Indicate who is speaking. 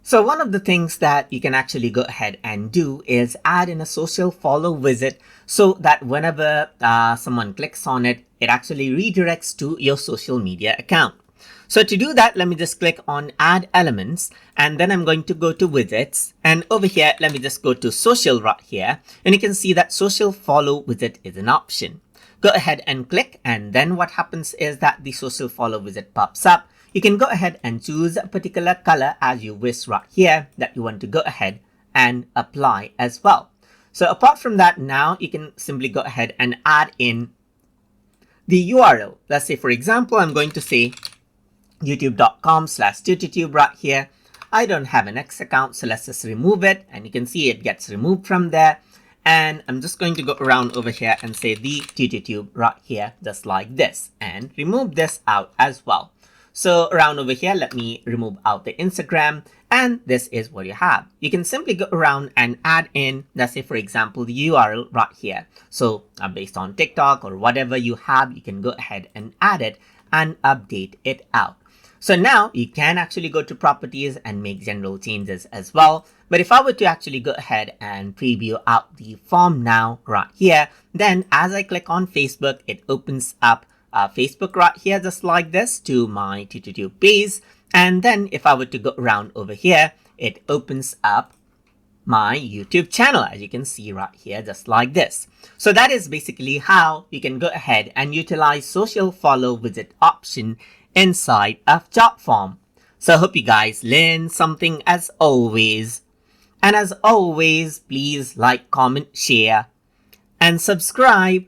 Speaker 1: So one of the things that you can actually go ahead and do is add in a social follow widget so that whenever someone clicks on it, it actually redirects to your social media account. So to do that, let me just click on add elements, and then I'm going to go to widgets, and over here, let me just go to social right here, and you can see that social follow widget is an option. Go ahead and click, and then what happens is that the social follow widget pops up. You can go ahead and choose a particular color as you wish right here that you want to go ahead and apply as well. So apart from that, now you can simply go ahead and add in the URL. Let's say, for example, I'm going to say youtube.com/tututube right here. I don't have an X account, so let's just remove it, and you can see it gets removed from there. And I'm just going to go around over here and say the tututube right here, just like this, and remove this out as well. So around over here, let me remove out the Instagram, and this is what you have. You can simply go around and add in, let's say, for example, the URL right here. So based on TikTok or whatever you have, you can go ahead and add it and update it out. So now you can actually go to properties and make general changes as well. But if I were to actually go ahead and preview out the form now right here, then as I click on Facebook, it opens up Facebook right here, just like this, to my tututube page. And then if I were to go around over here, it opens up my YouTube channel, as you can see right here, just like this. So that is basically how you can go ahead and utilize social follow widget option inside of Jotform. So I hope you guys learned something as always. And as always, please like, comment, share, and subscribe.